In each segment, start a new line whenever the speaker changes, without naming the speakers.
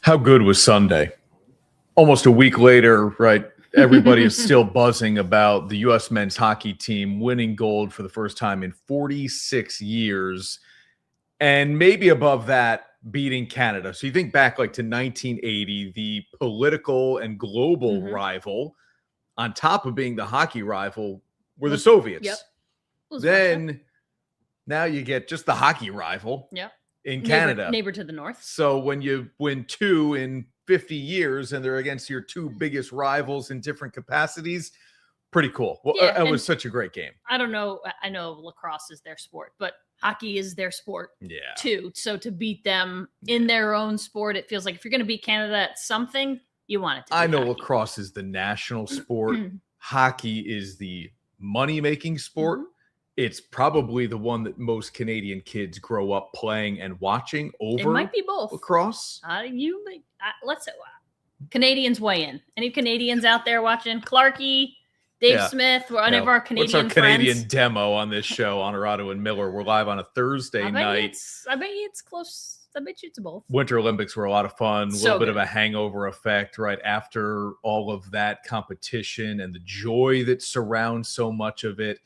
How good was Sunday? Almost a week later, right? Everybody is still buzzing about the U.S. men's hockey team winning gold for the first time in 46 years. And maybe above that, beating Canada. So you think back like to 1980, the political and global rival, on top of being the hockey rival, were the Soviets.
Yep.
Then now you get just the hockey rival.
Yep.
In Canada.
Neighbor to the north.
So when you win two in 50 years and they're against your two biggest rivals in different capacities, pretty cool. Well,
Yeah,
it was such a great game.
I don't know. I know lacrosse is their sport, but hockey is their sport too. So to beat them in their own sport, it feels like if you're going to beat Canada at something, you want it to be
I know
hockey.
lacrosse is the national sport. Hockey is the money-making sport. It's probably the one that most Canadian kids grow up playing and watching over.
It might be both.
Lacrosse.
Let's say Canadians weigh in. Any Canadians out there watching? Clarky, Dave Smith, one of our Canadian friends.
What's our Canadian demo on this show, Onorato and Miller? We're live on a Thursday night.
I bet you it's close. I bet you it's both.
Winter Olympics were a lot of fun. A little bit
good.
of a hangover effect right after all of that competition and the joy that surrounds so much of it.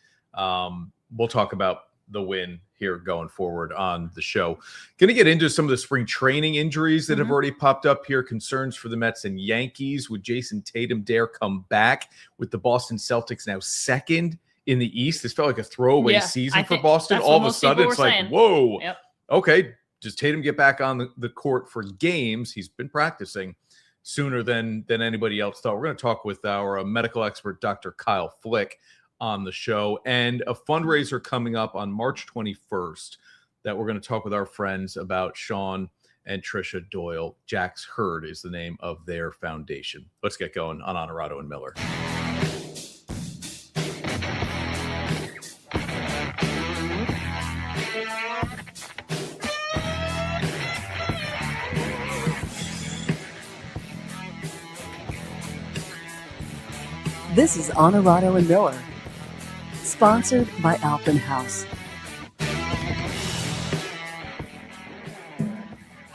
We'll talk about the win here going forward on the show. Going to get into some of the spring training injuries that have already popped up here. Concerns for the Mets and Yankees. Would Jason Tatum dare come back with the Boston Celtics now second in the East? This felt like a throwaway season for Boston. All of a sudden, it's like, whoa, okay. Does Tatum get back on the court for games? He's been practicing sooner than anybody else thought. We're going to talk with our medical expert, Dr. Kyle Flik, on the show, and a fundraiser coming up on March 21st that we're going to talk with our friends about. Sean and Tricia Doyle. Jack's Herd is the name of their foundation. Let's get going on Onorato and Miller.
This is Onorato and Miller, sponsored by Alpenhaus.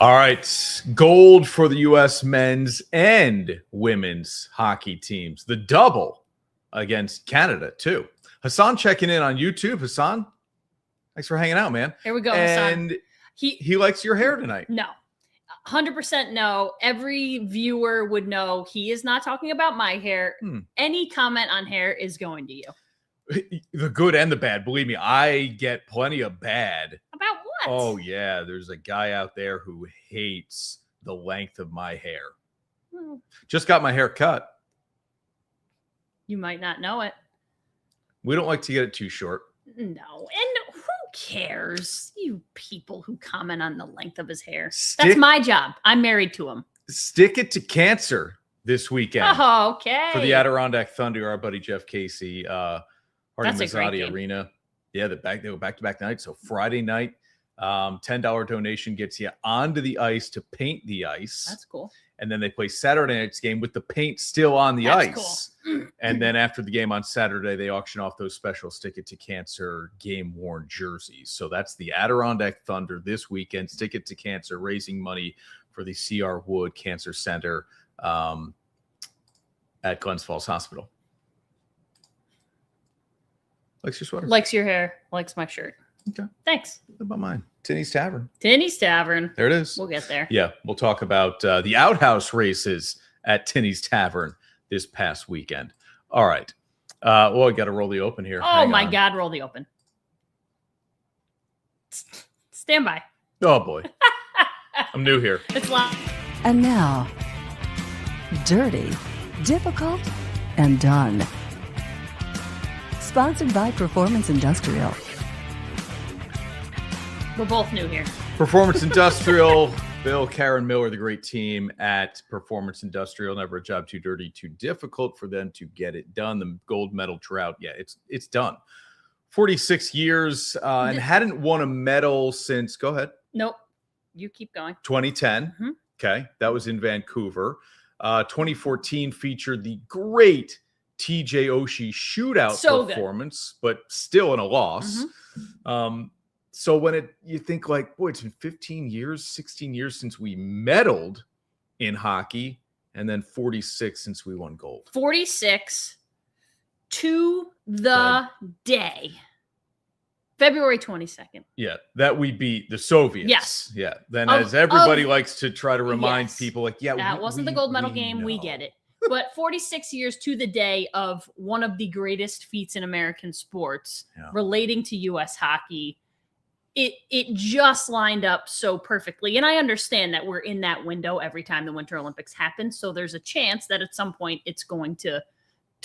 All right, gold for the U.S. men's and women's hockey teams. The double against Canada, too. Hassan checking in on YouTube. Hassan, thanks for hanging out, man.
Here we go,
and
Hassan.
He likes your hair tonight.
No. 100% no. Every viewer would know he is not talking about my hair. Any comment on hair is going to you.
The good and the bad. Believe me, I get plenty of bad.
About what?
Oh, yeah. There's a guy out there who hates the length of my hair. Just got my hair cut.
You might not know it.
We don't like to get it too short.
No. And who cares? You people who comment on the length of his hair. That's my job. I'm married to him.
Stick it to cancer this weekend.
Oh, okay.
For the Adirondack Thunder, our buddy Jeff Casey, Hardy
That's a great
Mazzotti
game.
Arena. Yeah, they were back-to-back nights. So Friday night, $10 donation gets you onto the ice to paint the ice.
That's cool.
And then they play Saturday night's game with the paint still on the
That's
ice.
cool.
And then after the game on Saturday, they auction off those special Stick It to Cancer game-worn jerseys. So that's the Adirondack Thunder this weekend. Stick It to Cancer, raising money for the C.R. Wood Cancer Center at Glens Falls Hospital. Likes your sweater.
Likes your hair. Likes my shirt.
Okay.
Thanks.
What about mine? Tinny's Tavern.
Tinny's Tavern.
There it is.
We'll get there.
Yeah, we'll talk about the outhouse races at Tinny's Tavern this past weekend. All right. Well, I got to roll the open here.
Oh, my God. Roll the open. Stand by.
Oh, boy. I'm new here.
It's loud.
And now, Dirty, Difficult, and Done. Sponsored by Performance Industrial.
We're both new here.
Performance Industrial. Bill, Karen Miller, the great team at Performance Industrial. Never a job too dirty, too difficult for them to get it done. The gold medal drought. Yeah, it's done. 46 years and hadn't won a medal since, go ahead.
Nope. You keep going.
2010. Okay. That was in Vancouver. 2014 featured the great TJ Oshie shootout performance, but still in a loss. So when you think like, boy, it's been 15 years, 16 years since we medaled in hockey, and then 46 since we won gold.
46 to the day. February 22nd.
Yeah, that we beat the Soviets.
Yes.
Yeah. Then as everybody likes to try to remind people, like, yeah,
that wasn't the gold medal game.
Know.
We get it. But 46 years to the day of one of the greatest feats in American sports relating to U.S. hockey. It just lined up so perfectly. And I understand that we're in that window every time the Winter Olympics happen. So there's a chance that at some point it's going to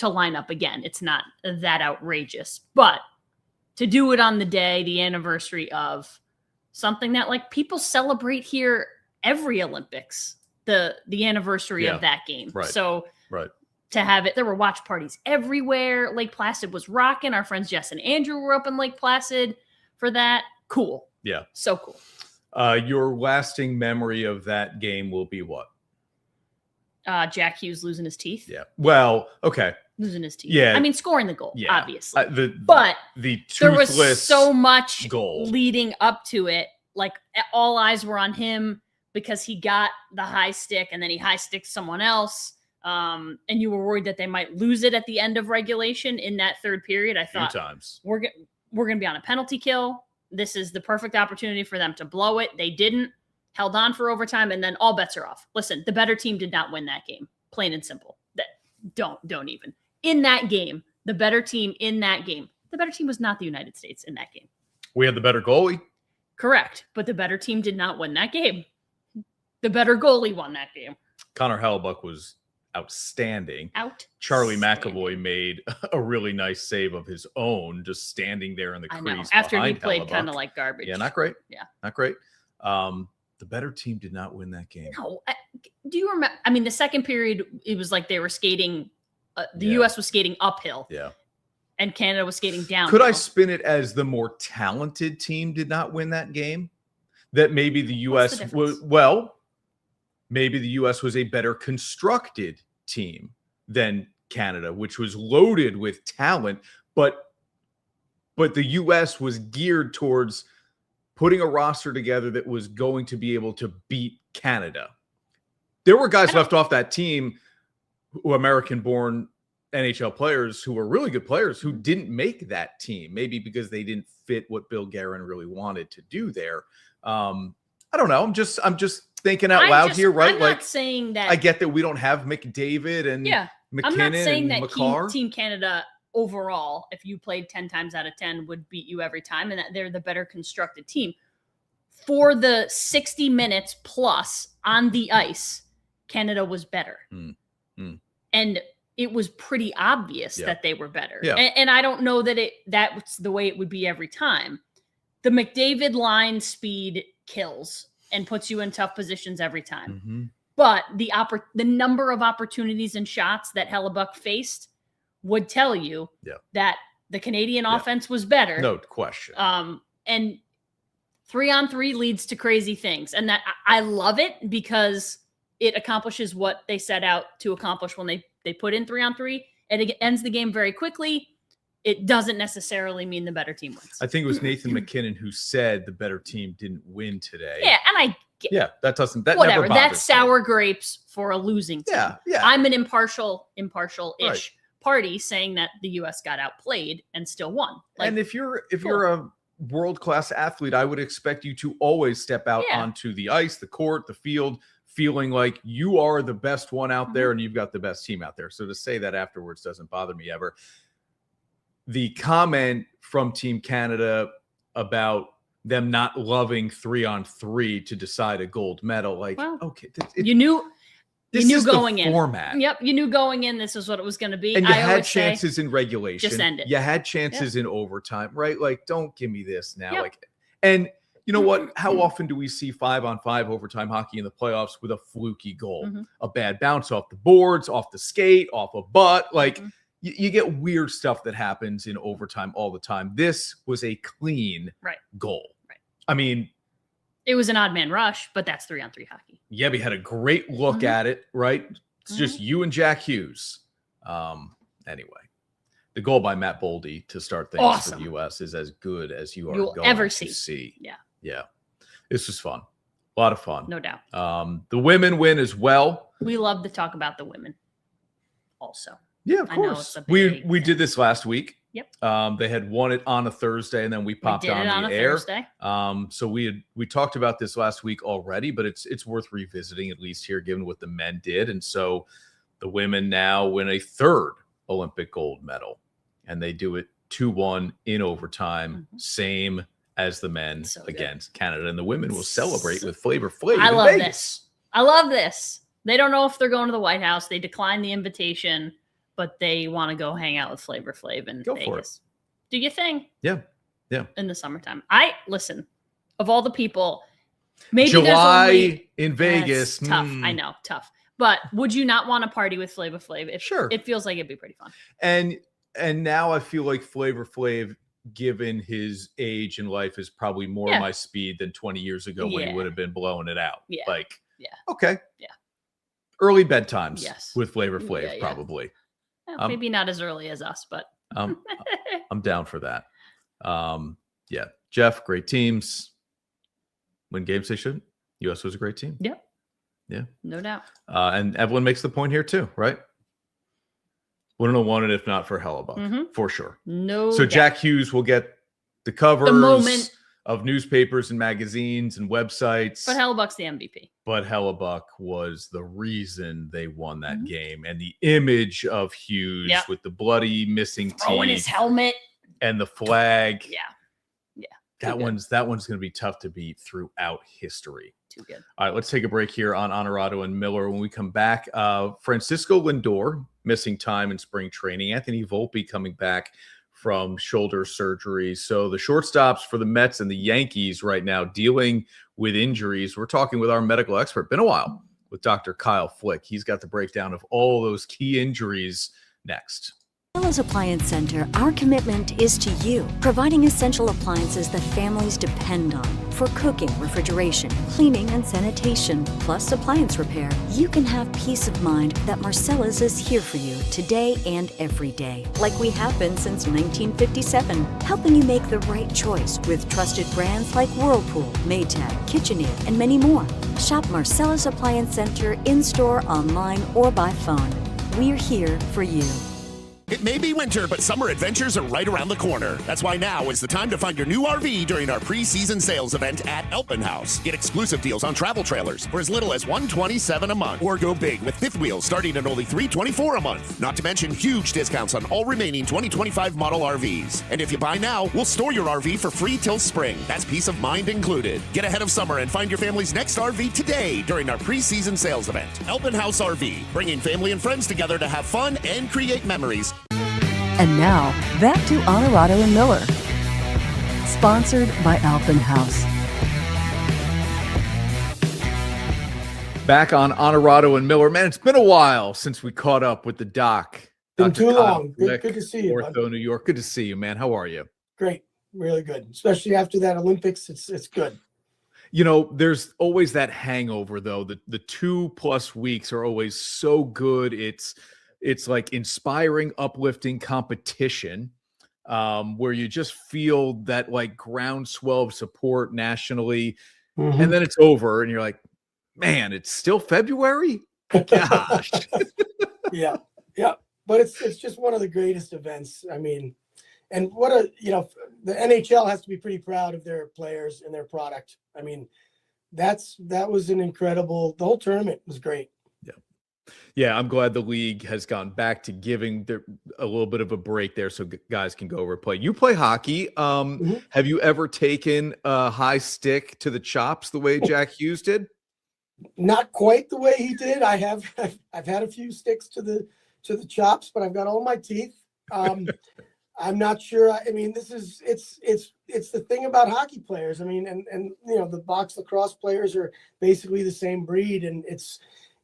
line up again. It's not that outrageous. But to do it on the day, the anniversary of something that like people celebrate here every Olympics, the anniversary of that game.
Right.
So to have it, there were watch parties everywhere. Lake Placid was rocking. Our friends Jess and Andrew were up in Lake Placid for that. Cool.
Yeah.
So cool.
Your lasting memory of that game will be what?
Jack Hughes losing his teeth.
Yeah. Well, okay.
Losing his teeth.
Yeah.
I mean, scoring the goal, obviously.
But
there was so much
goal
leading up to it. Like all eyes were on him because he got the high stick and then he high sticked someone else. And you were worried that they might lose it at the end of regulation in that third period. I thought we're going to be on a penalty kill. This is the perfect opportunity for them to blow it. They didn't, held on for overtime, and then all bets are off. Listen, the better team did not win that game. Plain and simple. Don't even. In that game, the better team was not the United States in that game.
We had the better goalie.
Correct. But the better team did not win that game. The better goalie won that game.
Connor Hellebuck was outstanding. Charlie McAvoy made a really nice save of his own, just standing there in the crease.
After he played kind of like garbage.
Yeah, not great.
Yeah.
Not great. The better team did not win that game.
No. Do you remember? I mean, the second period, it was like they were skating. The U.S. was skating uphill.
Yeah.
And Canada was skating downhill.
Could I spin it as the more talented team did not win that game? That maybe the U.S. maybe the U.S. was a better constructed team than Canada, which was loaded with talent, but the U.S. was geared towards putting a roster together that was going to be able to beat Canada. There were guys left off that team who American-born NHL players who were really good players who didn't make that team, maybe because they didn't fit what Bill Guerin really wanted to do there. I don't know. I'm just thinking out loud here, right?
I'm not saying that.
I get that we don't have McDavid and McKinnon
I'm not saying
and
that
McCarr.
Team Canada overall, if you played 10 times out of 10, would beat you every time, and that they're the better constructed team. For the 60 minutes plus on the ice, Canada was better. And it was pretty obvious that they were better. Yeah. And I don't know that that's the way it would be every time. The McDavid line speed kills and puts you in tough positions every time. But the number of opportunities and shots that Hellebuck faced would tell you that the Canadian offense was better.
No question.
And 3-on-3 leads to crazy things. And that I love it because it accomplishes what they set out to accomplish when they put in 3-on-3. And it ends the game very quickly. It doesn't necessarily mean the better team wins.
I think it was Nathan McKinnon who said the better team didn't win today.
Yeah, and
that doesn't. That
whatever.
Never
That's sour grapes for a losing team.
Yeah.
I'm an impartial-ish party saying that the U.S. got outplayed and still won.
And if you're a world-class athlete, I would expect you to always step out onto the ice, the court, the field, feeling like you are the best one out there and you've got the best team out there. So to say that afterwards doesn't bother me ever. The comment from Team Canada about them not loving 3-on-3 to decide a gold medal, okay,
you knew going in
format.
Yep, you knew going in this is what it was going to be.
And you had chances in regulation.
Just end it.
You had chances in overtime, right? Like, don't give me this now. And you know what? How often do we see 5-on-5 overtime hockey in the playoffs with a fluky goal, a bad bounce off the boards, off the skate, off a butt, You get weird stuff that happens in overtime all the time. This was a clean goal.
Right.
I mean,
it was an odd man rush, but that's 3-on-3 hockey.
Yeah, we had a great look at it, right? It's just you and Jack Hughes. Anyway, the goal by Matt Boldy to start things for the U.S. is as good as you'll
ever
see.
Yeah.
This was fun. A lot of fun.
No doubt.
The women win as well.
We love to talk about the women also.
Yeah, of
I know
course.
it's a
We
big
did this last week.
Yep.
They had won it on a Thursday, and then we popped
We did it on
the
a
air.
Thursday.
So we talked about this last week already, but it's worth revisiting at least here, given what the men did. And so the women now win a third Olympic gold medal, and they do it 2-1 in overtime, same as the men against Canada. And the women will celebrate with Flavor Flav.
I love
Vegas.
this. I love this. They don't know if they're going to the White House. They declined the invitation, but they want to go hang out with Flavor Flav in
Go
Vegas.
for it.
Do your thing.
Yeah. Yeah.
In the summertime. Listen, of all the people, maybe
July
there's only,
in Vegas.
Tough. I know, tough. But would you not want to party with Flavor Flav?
Sure.
It feels like it'd be pretty fun.
And now I feel like Flavor Flav, given his age in life, is probably more my speed than 20 years ago when he would have been blowing it out.
Yeah.
Okay.
Yeah.
Early bedtimes with Flavor Flav,
Yeah.
probably.
Well, maybe not as early as us, but
I'm down for that. Yeah. Jeff, great teams. Win games they shouldn't. US was a great team.
Yeah.
Yeah.
No doubt.
And Evelyn makes the point here too, right? Wouldn't have won it if not for Hellebuck, for sure.
No.
So Jack Hughes will get the covers
moment
of newspapers and magazines and websites.
But Hellebuck's the MVP.
But Hellebuck was the reason they won that game. And the image of Hughes with the bloody missing
throwing
teeth
his helmet
and the flag.
Yeah.
That one's going to be tough to beat throughout history.
Too good.
All right, let's take a break here on Onorato and Miller. When we come back, Francisco Lindor missing time in spring training. Anthony Volpe coming back from shoulder surgery. So the shortstops for the Mets and the Yankees right now dealing with injuries. We're talking with our medical expert. Been a while with Dr. Kyle Flik. He's got the breakdown of all those key injuries next.
Marcella's Appliance Center, our commitment is to you, providing essential appliances that families depend on for cooking, refrigeration, cleaning, and sanitation, plus appliance repair. You can have peace of mind that Marcella's is here for you today and every day, like we have been since 1957, helping you make the right choice with trusted brands like Whirlpool, Maytag, KitchenAid, and many more. Shop Marcella's Appliance Center in-store, online, or by phone. We're here for you.
It may be winter, but summer adventures are right around the corner. That's why now is the time to find your new RV during our pre-season sales event at Alpenhaus. Get exclusive deals on travel trailers for as little as $127 a month, or go big with fifth wheels starting at only $324 a month. Not to mention huge discounts on all remaining 2025 model RVs. And if you buy now, we'll store your RV for free till spring. That's peace of mind included. Get ahead of summer and find your family's next RV today during our pre-season sales event. Alpenhaus RV, bringing family and friends together to have fun and create memories.
And now, back to Onorato and Miller. Sponsored by Alpenhaus.
Back on Onorato and Miller. Man, it's been a while since we caught up with the doc.
Been
Dr.
too
Kyle
long.
Flik,
Good to see you, bud.
Ortho, New York. Good to see you, man. How are you?
Great. Really good. Especially after that Olympics, it's good.
You know, there's always that hangover, though. The 2+ weeks are always so good. It's like inspiring, uplifting competition where you just feel that like groundswell of support nationally. And then it's over and you're like, man, it's still February? Gosh.
Yeah. But it's just one of the greatest events. I mean, and the NHL has to be pretty proud of their players and their product. I mean, that was an incredible, the whole tournament was great.
Yeah, I'm glad the league has gone back to giving a little bit of a break there so guys can go over play. You play hockey. Have you ever taken a high stick to the chops the way Jack Hughes did?
Not quite the way he did. I've had a few sticks to the chops, but I've got all my teeth. I'm not sure. I mean, it's the thing about hockey players. I mean, and the box lacrosse players are basically the same breed, and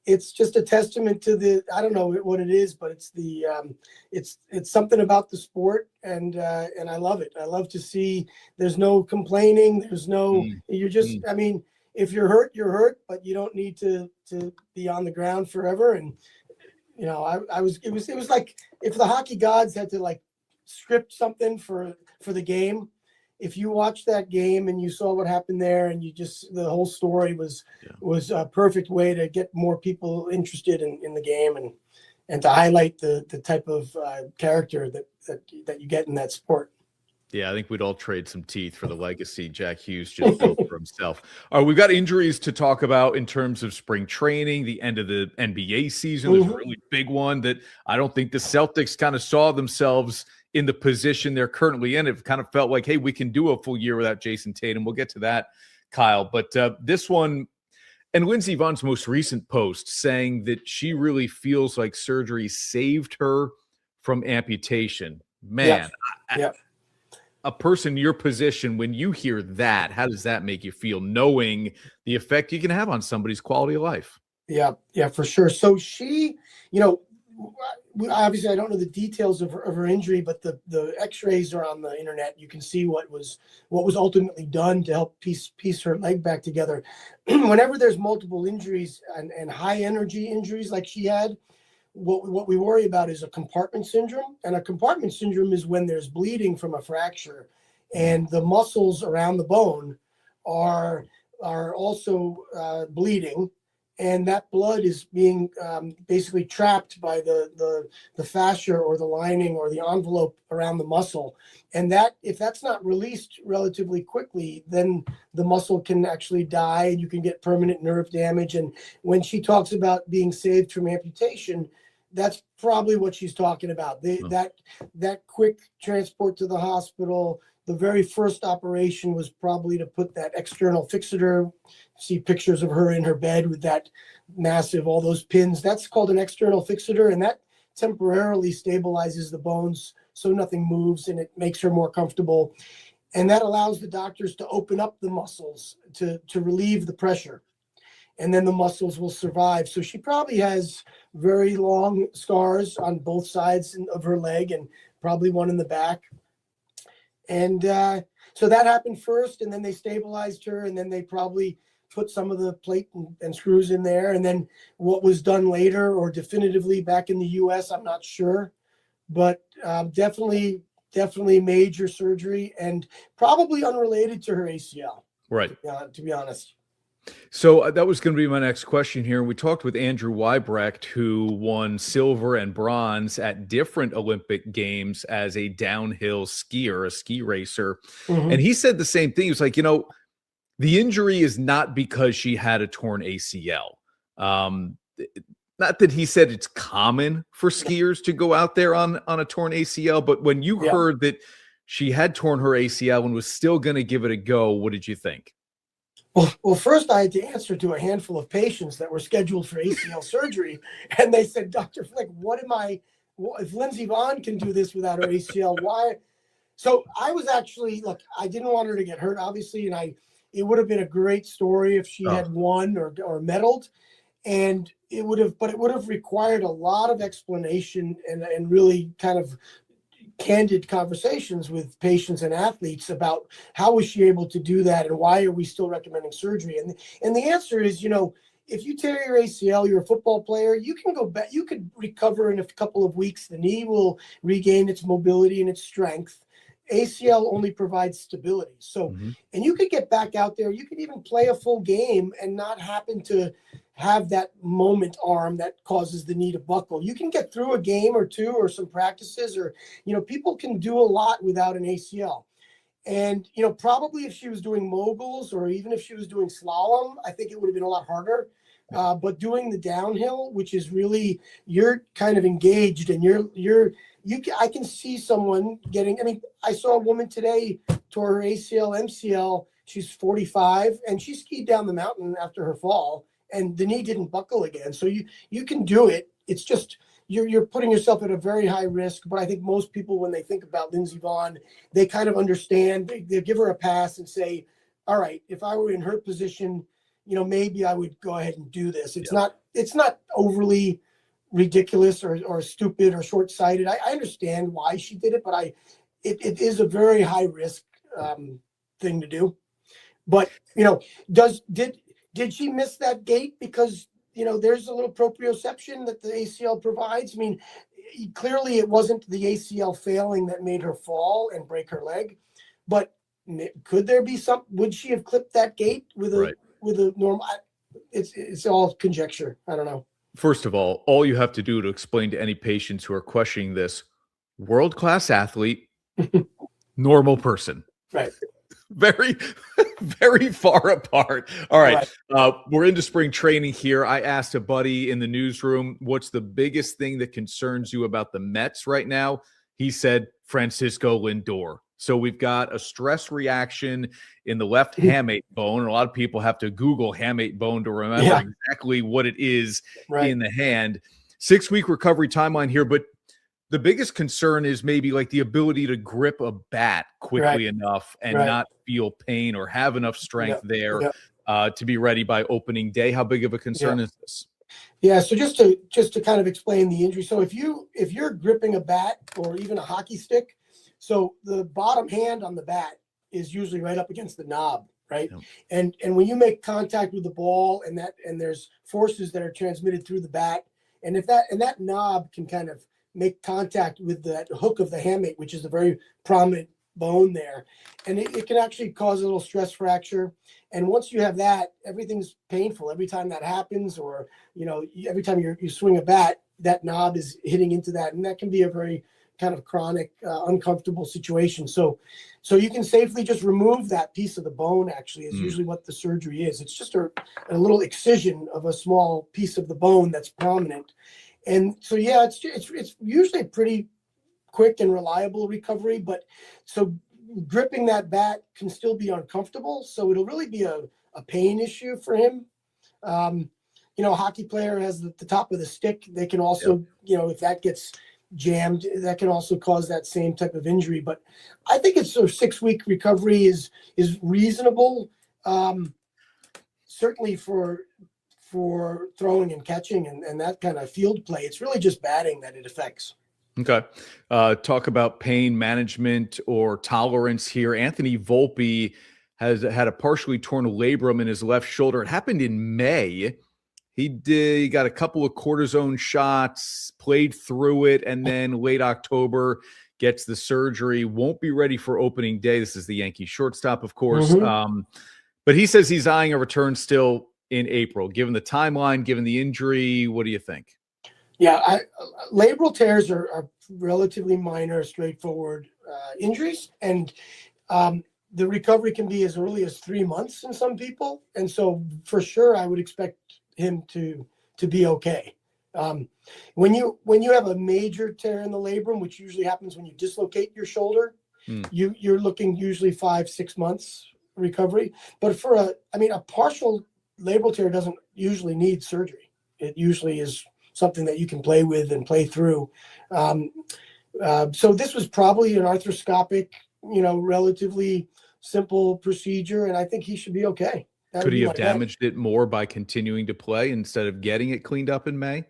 it's just a testament to I don't know what it is, but it's it's something about the sport, and I love it. I love to see there's no complaining. There's no, you're just, I mean, if you're hurt, you're hurt, but you don't need to be on the ground forever. And, it was like if the hockey gods had to like script something for the game, if you watched that game and you saw what happened there, and the whole story was a perfect way to get more people interested in the game and to highlight the type of character that you get in that sport.
Yeah, I think we'd all trade some teeth for the legacy Jack Hughes just built for himself. All right, we've got injuries to talk about in terms of spring training, the end of the NBA season. There's a really big one that I don't think the Celtics kind of saw themselves in the position they're currently in. It kind of felt like, hey, we can do a full year without Jason Tatum. We'll get to that, Kyle. But this one, and Lindsey Vohn's most recent post saying that she really feels like surgery saved her from amputation. Man, a person in your position, when you hear that, how does that make you feel, knowing the effect you can have on somebody's quality of life?
Yeah, for sure. So she, obviously I don't know the details of her injury, but the x-rays are on the internet. You can see what was ultimately done to help piece her leg back together. Whenever there's multiple injuries and high energy injuries like she had, what we worry about is a compartment syndrome. And a compartment syndrome is when there's bleeding from a fracture and the muscles around the bone are also bleeding. And that blood is being basically trapped by the fascia or the lining or the envelope around the muscle. And that, if that's not released relatively quickly, then the muscle can actually die and you can get permanent nerve damage. And when she talks about being saved from amputation, that's probably what she's talking about. That quick transport to the hospital. The very first operation was probably to put that external fixator. See pictures of her in her bed with that massive, all those pins. That's called an external fixator, and that temporarily stabilizes the bones so nothing moves, and it makes her more comfortable. And that allows the doctors to open up the muscles to relieve the pressure. And then the muscles will survive. So she probably has very long scars on both sides of her leg and probably one in the back. And so that happened first, and then they stabilized her, and then they probably put some of the plate and screws in there. And then what was done later or definitively back in the US, I'm not sure, but definitely major surgery and probably unrelated to her ACL.
Right.
To be honest.
So that was going to be my next question here. We talked with Andrew Weibrecht, who won silver and bronze at different Olympic games as a downhill skier, a ski racer. And he said the same thing. He was like, the injury is not because she had a torn ACL. Not that he said it's common for skiers to go out there on a torn ACL, but when you heard that she had torn her ACL and was still going to give it a go, what did you think?
Well, first I had to answer to a handful of patients that were scheduled for ACL surgery. And they said, Dr. Flik, if Lindsey Vonn can do this without her ACL, why? So I was actually, I didn't want her to get hurt, obviously. And it would have been a great story if she had won or medaled. And it would have required a lot of explanation and really kind of candid conversations with patients and athletes about how was she able to do that and why are we still recommending surgery. And the answer is, if you tear your ACL, you're a football player, you can go back, you could recover in a couple of weeks. The knee will regain its mobility and its strength. ACL only provides stability. So, and you could get back out there. You could even play a full game and not happen to have that moment arm that causes the knee to buckle. You can get through a game or two or some practices, or, people can do a lot without an ACL. And, probably if she was doing moguls or even if she was doing slalom, I think it would have been a lot harder. But doing the downhill, which is really, you're kind of engaged and I can see someone I saw a woman today tore her ACL, MCL. She's 45 and she skied down the mountain after her fall and the knee didn't buckle again. So you can do it. It's just, you're putting yourself at a very high risk. But I think most people, when they think about Lindsey Vonn, they kind of understand, they give her a pass and say, all right, if I were in her position, maybe I would go ahead and do this. It's not overly ridiculous or stupid or short-sighted. I understand why she did it, but it is a very high risk thing to do. But did she miss that gait because there's a little proprioception that the ACL provides? I mean, clearly it wasn't the ACL failing that made her fall and break her leg, but could there be some? Would she have clipped that gate with a normal? It's all conjecture. I don't know.
First of all you have to do to explain to any patients who are questioning this: world-class athlete, normal person.
Right.
Very, very far apart. All right. We're into spring training here. I asked a buddy in the newsroom, what's the biggest thing that concerns you about the Mets right now? He said Francisco Lindor. So we've got a stress reaction in the left hamate bone. A lot of people have to Google hamate bone to remember exactly what it is in the hand. 6-week recovery timeline here, but the biggest concern is maybe like the ability to grip a bat quickly enough and not feel pain or have enough strength there to be ready by opening day. How big of a concern is this?
Yeah, so just to kind of explain the injury. So if you're gripping a bat or even a hockey stick, so the bottom hand on the bat is usually right up against the knob, right? And when you make contact with the ball and there's forces that are transmitted through the bat, and if that knob can kind of make contact with that hook of the hamate, which is a very prominent bone there, and it can actually cause a little stress fracture. And once you have that, everything's painful every time that happens, or every time you swing a bat, that knob is hitting into that, and that can be a very kind of chronic, uncomfortable situation. So you can safely just remove that piece of the bone. Actually, is usually what the surgery is. It's just a little excision of a small piece of the bone that's prominent. And so, it's usually a pretty quick and reliable recovery, but so gripping that bat can still be uncomfortable. So it'll really be a pain issue for him. A hockey player has the top of the stick. They can also, if that gets jammed, that can also cause that same type of injury. But I think it's a 6-week recovery is reasonable. Certainly for throwing and catching and that kind of field play. It's really just batting that it affects.
Okay. Talk about pain management or tolerance here. Anthony Volpe has had a partially torn labrum in his left shoulder. It happened in May. He got a couple of cortisone shots, played through it, and then late October gets the surgery. Won't be ready for opening day. This is the Yankee shortstop, of course. But he says he's eyeing a return still in April. Given the timeline, given the injury, what do you think?
Yeah, labral tears are relatively minor, straightforward injuries, and the recovery can be as early as 3 months in some people. And so, for sure, I would expect him to be okay. When you have a major tear in the labrum, which usually happens when you dislocate your shoulder, you're looking usually 5-6 months recovery. But for a partial labral tear doesn't usually need surgery. It usually is something that you can play with and play through. So this was probably an arthroscopic, relatively simple procedure, and I think he should be okay.
Could he have damaged it more by continuing to play instead of getting it cleaned up in May?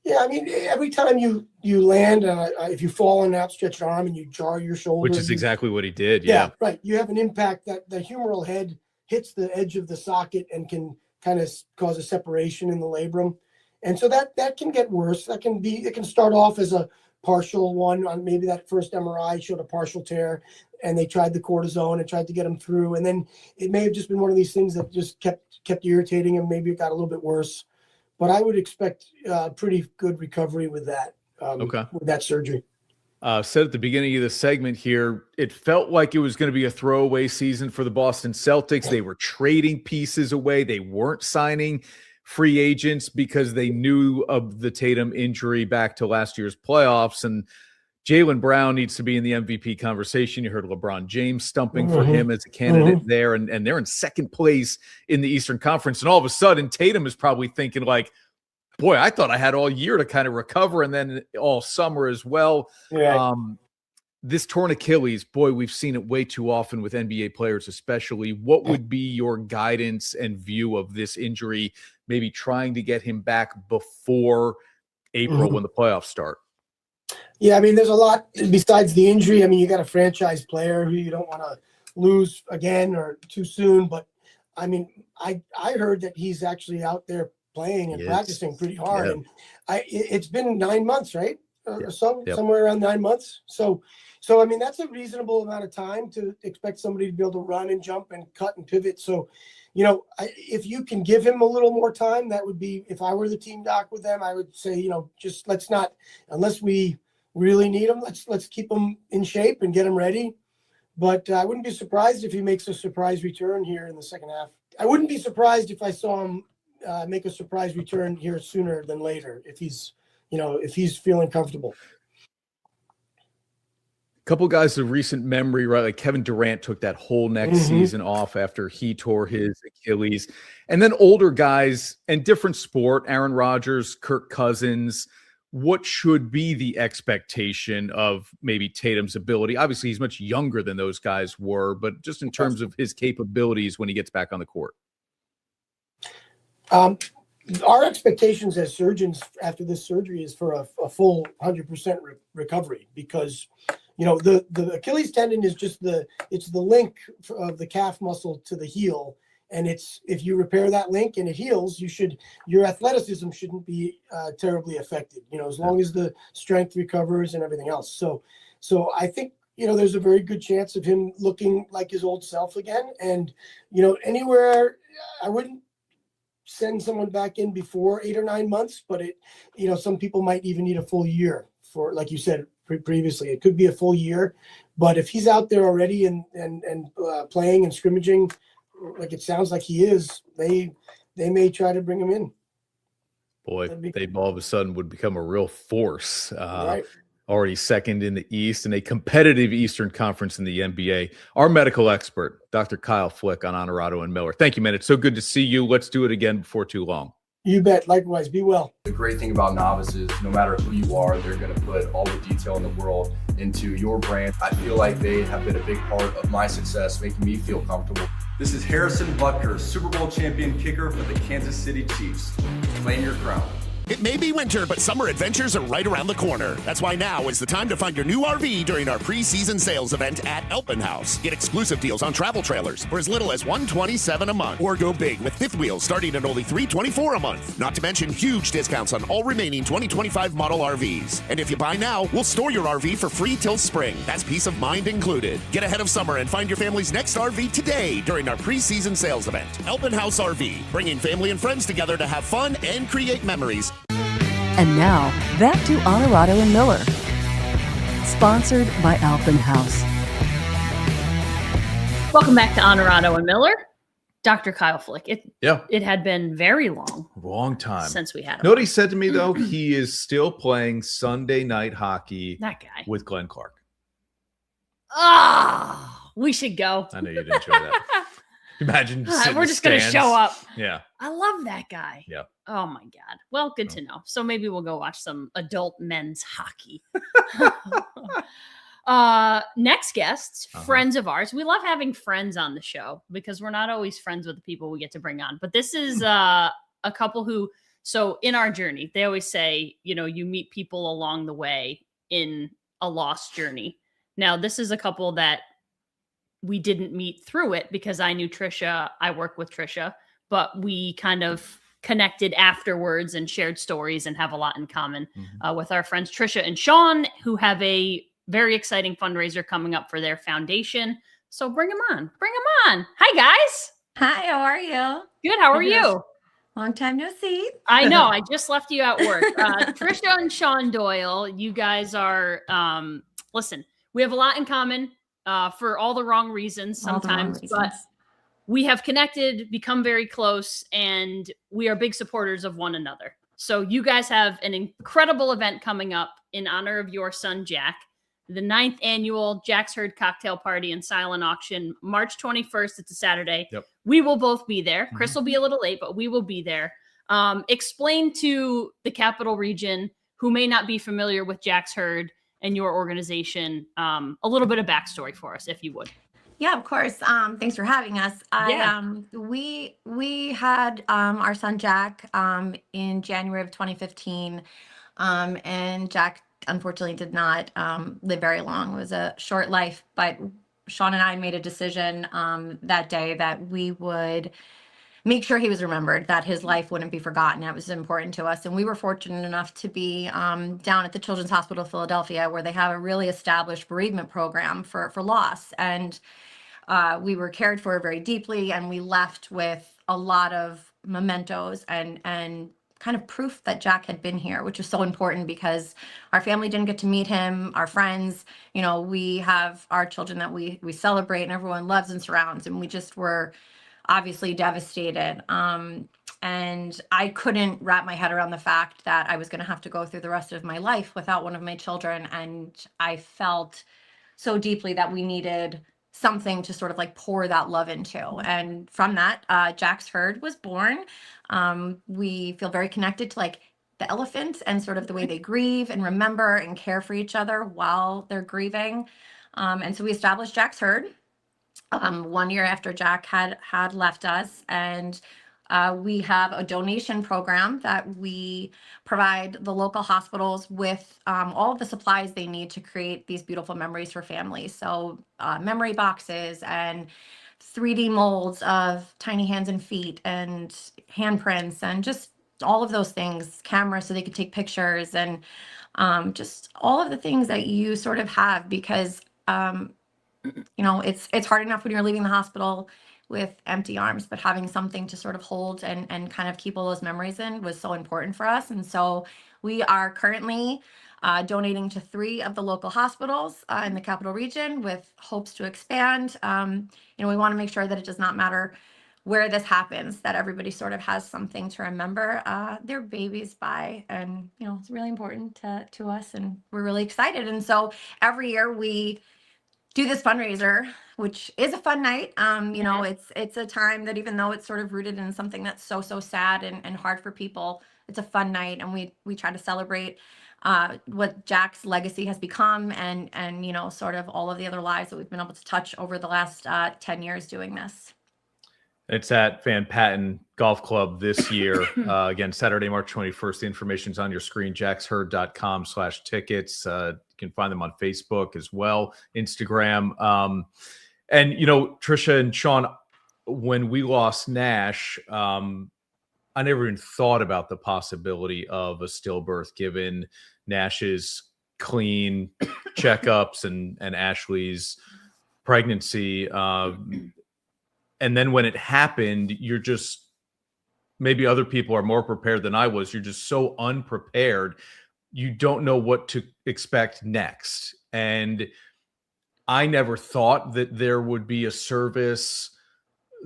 Yeah, every time you land, if you fall on an outstretched arm and you jar your shoulder.
Which is exactly what he did,
yeah. Right. You have an impact that the humeral head hits the edge of the socket and can kind of cause a separation in the labrum. And so that can get worse. It can start off as a partial one. On maybe that first MRI showed a partial tear, and they tried the cortisone and tried to get him through. And then it may have just been one of these things that just kept irritating him. Maybe it got a little bit worse. But I would expect pretty good recovery with that. With that surgery.
Said at the beginning of the segment here, it felt like it was going to be a throwaway season for the Boston Celtics. They were trading pieces away. They weren't signing free agents because they knew of the Tatum injury back to last year's playoffs. And Jaylen Brown needs to be in the MVP conversation. You heard LeBron James stumping for him as a candidate there. And they're in second place in the Eastern Conference. And all of a sudden, Tatum is probably thinking like, boy, I thought I had all year to kind of recover, and then all summer as well.
Yeah.
This torn Achilles, boy, we've seen it way too often with NBA players especially. What would be your guidance and view of this injury, maybe trying to get him back before April when the playoffs start?
Yeah, there's a lot besides the injury. You got a franchise player who you don't want to lose again or too soon. But, I heard that he's actually out there playing and practicing pretty hard. Yeah. And it's been 9 months, right? or so,
Yep.
somewhere around 9 months. So I mean, that's a reasonable amount of time to expect somebody to be able to run and jump and cut and pivot. So, if you can give him a little more time, that would be, if I were the team doc with them, I would say, just let's not, unless we really need him, let's keep him in shape and get him ready. But I wouldn't be surprised if he makes a surprise return here in the second half. I wouldn't be surprised if I saw him make a surprise return here sooner than later, if he's feeling comfortable.
Couple guys of recent memory, right? Like Kevin Durant took that whole next season off after he tore his Achilles. And then older guys and different sport, Aaron Rodgers, Kirk Cousins. What should be the expectation of maybe Tatum's ability? Obviously, he's much younger than those guys were, but just in terms of his capabilities when he gets back on the court.
Our expectations as surgeons after this surgery is for a full 100% recovery, because the Achilles tendon is just it's the link of the calf muscle to the heel. And if you repair that link and it heals, your athleticism shouldn't be terribly affected, as long as the strength recovers and everything else. So I think, there's a very good chance of him looking like his old self again. And, anywhere, I wouldn't send someone back in before 8 or 9 months, but some people might even need a full year for, like you said previously, it could be a full year. But if he's out there already and playing and scrimmaging, like it sounds like he is, they may try to bring him in.
Boy, they all of a sudden would become a real force.
Right.
Already second in the East and a competitive Eastern Conference in the NBA. Our medical expert, Dr. Kyle Flik on Onorato and Miller. Thank you, man. It's so good to see you. Let's do it again before too long.
You bet. Likewise. Be well.
The great thing about novices, no matter who you are, they're going to put all the detail in the world into your brand. I feel like they have been a big part of my success, making me feel comfortable.
This is Harrison Butker, Super Bowl champion kicker for the Kansas City Chiefs. Claim your crown.
It may be winter, but summer adventures are right around the corner. That's why now is the time to find your new RV during our preseason sales event at Elpin House. Get exclusive deals on travel trailers for as little as $127 a month. Or go big with fifth wheels starting at only $324 a month. Not to mention huge discounts on all remaining 2025 model RVs. And if you buy now, we'll store your RV for free till spring. That's peace of mind included. Get ahead of summer and find your family's next RV today during our preseason sales event. Elpin House RV, bringing family and friends together to have fun and create memories.
And now, back to Onorato and Miller. Sponsored by Alpin House.
Welcome back to Onorato and Miller. Dr. Kyle Flik. It had been very
long time
since we had him.
You know what he said to me, though? He is still playing Sunday night hockey
that guy
with Glenn Clark.
We should go.
I know you'd enjoy that. Imagine
we're just going to show up.
Yeah.
I love that guy.
Yeah.
Oh my God. Well, good to know. So maybe we'll go watch some adult men's hockey. Next guests, friends of ours. We love having friends on the show because we're not always friends with the people we get to bring on. But this is a couple who, so in our journey, they always say, you meet people along the way in a lost journey. Now, this is a couple that we didn't meet through it because I knew Tricia. I work with Tricia, but we kind of connected afterwards and shared stories and have a lot in common with our friends Tricia and Sean, who have a very exciting fundraiser coming up for their foundation. So bring them on. Hi, guys.
Hi, how are you?
Good. How are you?
Long time no see.
I know. I just left you at work. Tricia and Sean Doyle, you guys are, listen, we have a lot in common for all the wrong reasons sometimes, but we have connected, become very close, and we are big supporters of one another. So you guys have an incredible event coming up in honor of your son, Jack, the 9th annual Jack's Herd Cocktail Party and Silent Auction, March 21st. It's a Saturday.
Yep.
We will both be there. Chris will be a little late, but we will be there. Explain to the Capital Region who may not be familiar with Jack's Herd and your organization a little bit of backstory for us, if you would.
Yeah, of course. Thanks for having us. We had our son Jack in January of 2015, and Jack unfortunately did not live very long. It was a short life, but Sean and I made a decision that day that we would make sure he was remembered, that his life wouldn't be forgotten. That was important to us. And we were fortunate enough to be down at the Children's Hospital of Philadelphia, where they have a really established bereavement program for loss. And we were cared for very deeply, and we left with a lot of mementos and kind of proof that Jack had been here, which was so important because our family didn't get to meet him, our friends, you know, we have our children that we celebrate and everyone loves and surrounds, and we just were obviously devastated. And I couldn't wrap my head around the fact that I was going to have to go through the rest of my life without one of my children. And I felt so deeply that we needed something to sort of like pour that love into. And from that, Jack's Herd was born. We feel very connected to like the elephants and sort of the way they grieve and remember and care for each other while they're grieving. And so we established Jack's Herd 1 year after Jack had left us. And we have a donation program that we provide the local hospitals with all of the supplies they need to create these beautiful memories for families. So memory boxes and 3D molds of tiny hands and feet and handprints and just all of those things, cameras so they could take pictures, and just all of the things that you sort of have, because you know, it's hard enough when you're leaving the hospital with empty arms, but having something to sort of hold and kind of keep all those memories in was so important for us. And so we are currently donating to 3 of the local hospitals in the capital region with hopes to expand. You know, we want to make sure that it does not matter where this happens, that everybody sort of has something to remember their babies by. And, you know, it's really important to us, and we're really excited. And so every year we do this fundraiser, which is a fun night. You know, it's a time that, even though it's sort of rooted in something that's so sad and hard for people, it's a fun night, and we try to celebrate what Jack's legacy has become, and you know, sort of all of the other lives that we've been able to touch over the last 10 years doing this.
It's at Van Patten Golf Club this year. Again, Saturday, March 21st. The information's on your screen, jacksherd.com/tickets. You can find them on Facebook as well, Instagram. And, you know, Tricia and Sean, when we lost Nash, I never even thought about the possibility of a stillbirth, given Nash's clean checkups and Ashley's pregnancy. And then when it happened, you're just, maybe other people are more prepared than I was. You're just so unprepared. You don't know what to expect next. And I never thought that there would be a service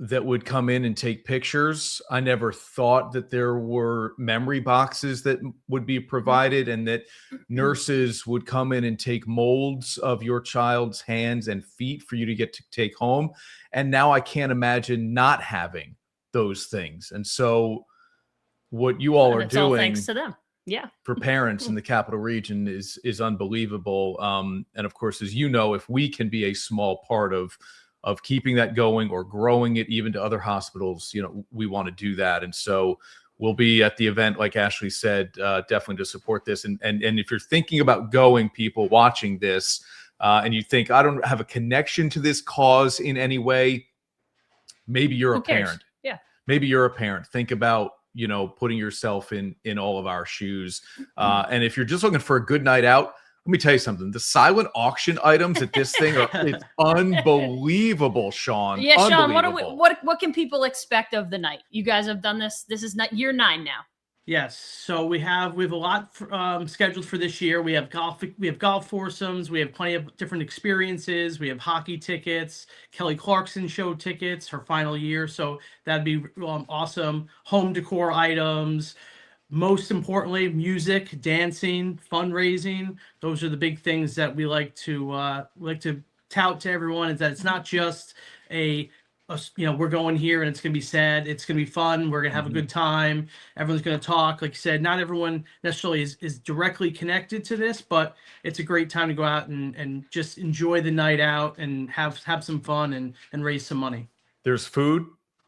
that would come in and take pictures. I never thought that there were memory boxes that would be provided, and that nurses would come in and take molds of your child's hands and feet for you to get to take home. And now I can't imagine not having those things. And so what you all are doing,
thanks to them,
for parents in the capital region is unbelievable. And of course, as you know, if we can be a small part of keeping that going or growing it even to other hospitals, you know, we want to do that. And so we'll be at the event, like Ashley said, definitely to support this. And if you're thinking about going, people watching this, and you think, I don't have a connection to this cause in any way, maybe you're a parent.
Yeah.
Maybe you're a parent. Think about, you know, putting yourself in all of our shoes. And if you're just looking for a good night out, let me tell you something. The silent auction items at this thing it's unbelievable, Sean.
Yeah, Sean, what can people expect of the night? You guys have done this. This is not year 9 now.
Yes. So we have a lot scheduled for this year. We have golf foursomes. We have plenty of different experiences. We have hockey tickets, Kelly Clarkson show tickets, her final year. So that'd be awesome. Home decor items. Most importantly, music, dancing, fundraising. Those are the big things that we like to tout to everyone. Is that it's not just we're going here and it's going to be sad. It's going to be fun. We're going to have a good time. Everyone's going to talk. Like you said, not everyone necessarily is directly connected to this, but it's a great time to go out and just enjoy the night out and have some fun and raise some money.
There's food.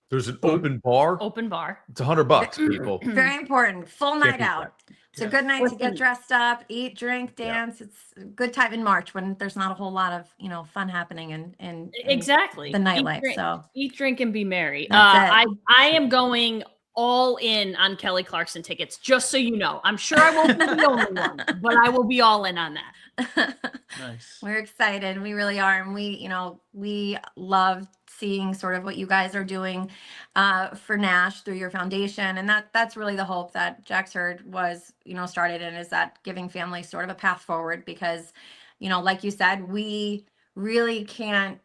There's an open bar.
Open bar.
It's $100, people.
Very important. Full night out. It's a good night to get dressed up, eat, drink, dance. It's a good time in March when there's not a whole lot of, fun happening in
exactly
the nightlife.
Eat, drink, and be merry.
That's it.
I am going all in on Kelly Clarkson tickets, just so you know. I'm sure I won't be the only one, but I will be all in on that.
Nice.
We're excited. We really are. And we love seeing sort of what you guys are doing for NASH through your foundation. And that's really the hope that Jack's Herd was, started in, is that giving families sort of a path forward, because, like you said, we really can't,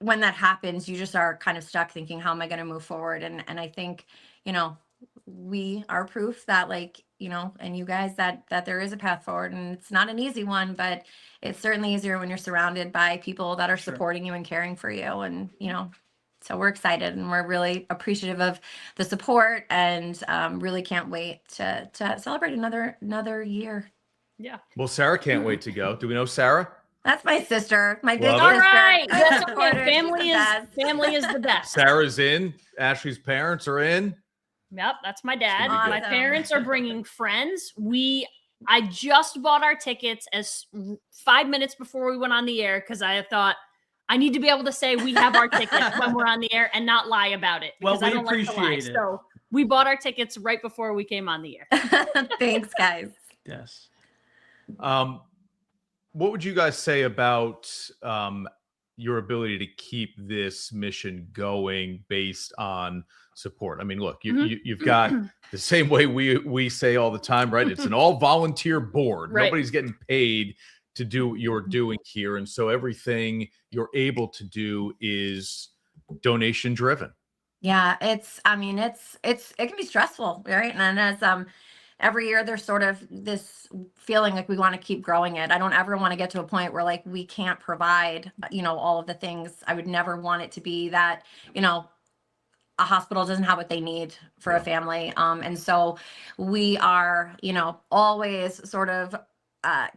when that happens, you just are kind of stuck thinking, how am I going to move forward? And I think, we are proof that, and you guys, that there is a path forward, and it's not an easy one, but it's certainly easier when you're surrounded by people that are supporting you and caring for you. And, so we're excited, and we're really appreciative of the support, and really can't wait to celebrate another year.
Yeah.
Well, Sarah can't wait to go. Do we know Sarah?
That's my sister, my big
Love
sister.
it.
All right.
I'm
That's
a supporter.
okay.
She's
Family is the best.
Sarah's in. Ashley's parents are in.
Yep, that's my dad.
Awesome.
My parents are bringing friends. I just bought our tickets as 5 minutes before we went on the air, because I thought I need to be able to say we have our tickets when we're on the air and not lie about it.
Well,
because
we
I don't like to lie.
appreciate it.
So we bought our tickets right before we came on the air.
Thanks, guys.
Yes.
What would you guys say about your ability to keep this mission going based on support? I mean, look, you've got the same way we say all the time, right? It's an all volunteer board.
Right.
Nobody's getting paid to do what you're doing here. And so everything you're able to do is donation driven.
Yeah, it can be stressful, right? And as every year there's sort of this feeling like we want to keep growing it. I don't ever want to get to a point where we can't provide, all of the things. I would never want it to be that, a hospital doesn't have what they need for a family. And so we are, always sort of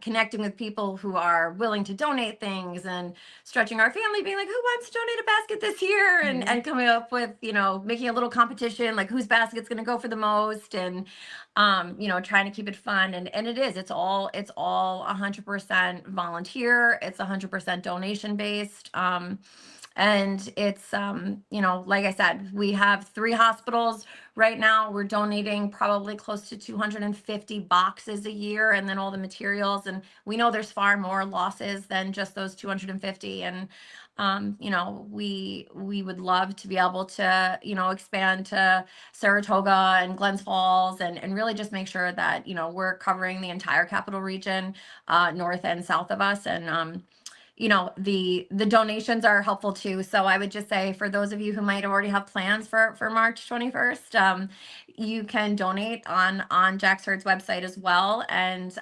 connecting with people who are willing to donate things, and stretching our family, being like, who wants to donate a basket this year? And coming up with, making a little competition, like whose basket's going to go for the most, and, trying to keep it fun. And it's all 100% volunteer. It's 100% donation based. And it's, like I said, we have 3 hospitals right now. We're donating probably close to 250 boxes a year, and then all the materials. And we know there's far more losses than just those 250. And, we would love to be able to, expand to Saratoga and Glens Falls, and really just make sure that, we're covering the entire capital region, north and south of us. And, the donations are helpful too. So I would just say, for those of you who might already have plans for March 21st, you can donate on Jack's Herd's website as well. And,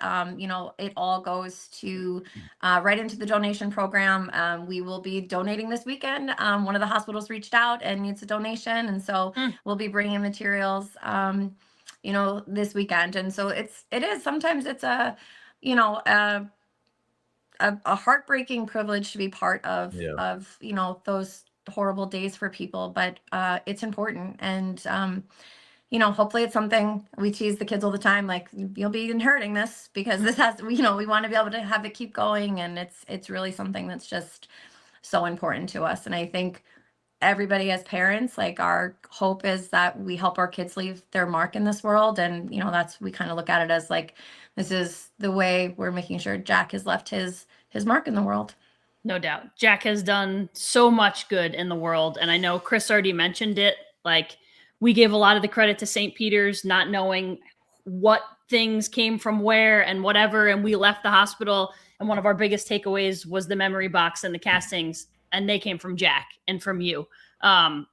it all goes to right into the donation program. We will be donating this weekend. One of the hospitals reached out and needs a donation. And so we'll be bringing materials, this weekend. And so sometimes it's a heartbreaking privilege to be part of, those horrible days for people, but it's important. And, hopefully it's something we tease the kids all the time, like, you'll be inheriting this, because this has, we want to be able to have it keep going. And it's really something that's just so important to us. And I think everybody as parents, our hope is that we help our kids leave their mark in this world. And, we kind of look at it as this is the way we're making sure Jack has left his mark in the world.
No doubt. Jack has done so much good in the world. And I know Chris already mentioned it. We gave a lot of the credit to St. Peter's, not knowing what things came from where and whatever. And we left the hospital, and one of our biggest takeaways was the memory box and the castings, and they came from Jack and from you.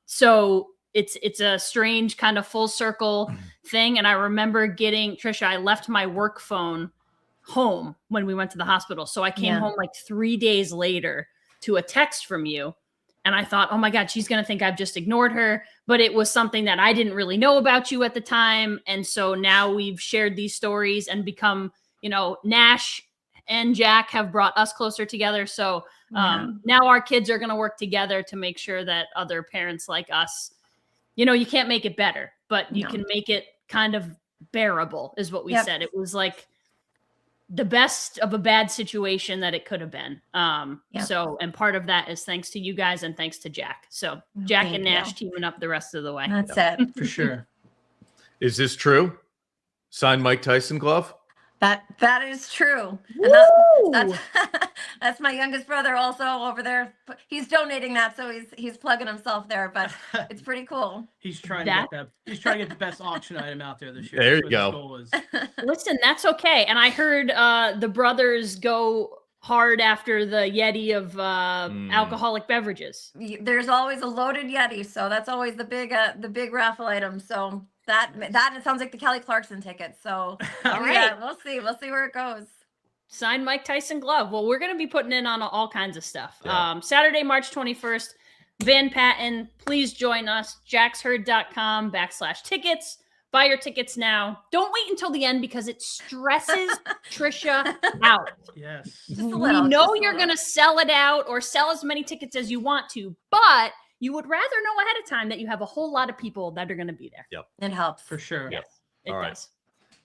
So it's a strange kind of full circle thing. And I remember Tricia, I left my work phone home when we went to the hospital. So I came home 3 days later to a text from you. And I thought, oh my God, she's going to think I've just ignored her. But it was something that I didn't really know about you at the time. And so now we've shared these stories and become, Nash and Jack have brought us closer together. So now our kids are going to work together to make sure that other parents like us, you can't make it better, but you can make it kind of bearable, is what we
Yep.
said. It was like the best of a bad situation that it could have been.
Yep.
So, and part of that is thanks to you guys and thanks to Jack. So Jack
Thank
and
you.
Nash teaming up the rest of the way.
That's it.
For sure.
Is this true? Signed Mike Tyson glove?
That is true. And that's that's my youngest brother also over there. He's donating that, so he's plugging himself there, but it's pretty cool.
He's trying to get he's trying to get the best auction item out there this year.
There
That's
you
what his
go.
goal is.
Listen, that's okay. And I heard the brothers go hard after the Yeti of alcoholic beverages.
There's always a loaded Yeti, so that's always the big raffle item. So that it sounds like the Kelly Clarkson ticket. So
All right.
yeah, we'll see where it goes.
Signed Mike Tyson glove. Well, we're going to be putting in on all kinds of stuff.
Yeah.
Saturday, March 21st, Van Patten. Please join us. jacksherd.com/tickets. Buy your tickets now. Don't wait until the end because it stresses Tricia out.
Yes.
Just a
We
little,
know
just a
you're
little.
going to sell it out or sell as many tickets as you want to, but you would rather know ahead of time that you have a whole lot of people that are going to be there.
It helps.
For sure.
Yes, it
All right.
does.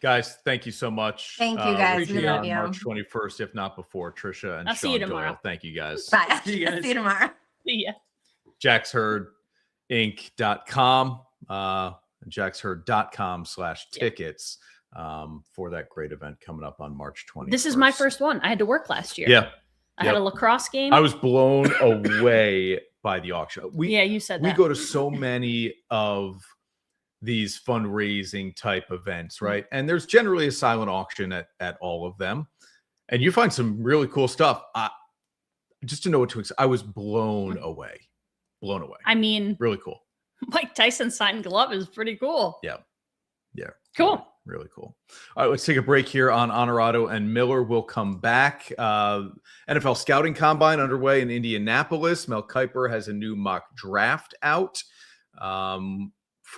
Guys, thank you so much.
Thank you, guys.
We'll see
We
you
love
on
you.
March 21st, if not before. Tricia and
I'll see
Sean
you
Doyle.
tomorrow.
Thank you guys.
Bye.
See you guys.
See you tomorrow.
See ya.
JacksHerdInc.com, JacksHerd.com/tickets for that great event coming up on March 20th.
This is my first one. I had to work last year.
Yeah.
I had a lacrosse game.
I was blown away by the auction.
Yeah, you said
We
that.
go to so many of these fundraising type events, right? And there's generally a silent auction at all of them. And you find some really cool stuff. Just to know what to expect, I was blown away. Blown away.
I mean,
Really cool.
Mike Tyson signed glove is pretty cool.
Yeah. Yeah.
Cool.
Really cool. All right, let's take a break here on Onorato and Miller. We'll come back. NFL Scouting Combine underway in Indianapolis. Mel Kiper has a new mock draft out.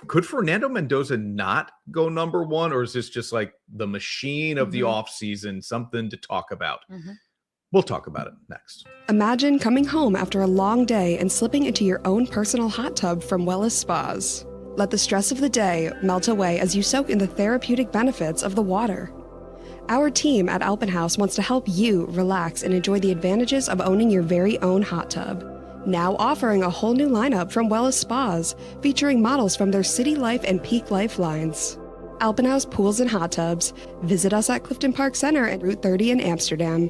Could Fernando Mendoza not go number one, or is this just like the machine of the offseason, something to talk about? We'll talk about it next.
Imagine coming home after a long day and slipping into your own personal hot tub from Wellness Spas. Let the stress of the day melt away as you soak in the therapeutic benefits of the water. Our team at Alpenhaus wants to help you relax and enjoy the advantages of owning your very own hot tub. Now offering a whole new lineup from Wellness Spas, featuring models from their City Life and Peak Life lines. Alpenhaus Pools and Hot Tubs. Visit us at Clifton Park Center and Route 30 in Amsterdam.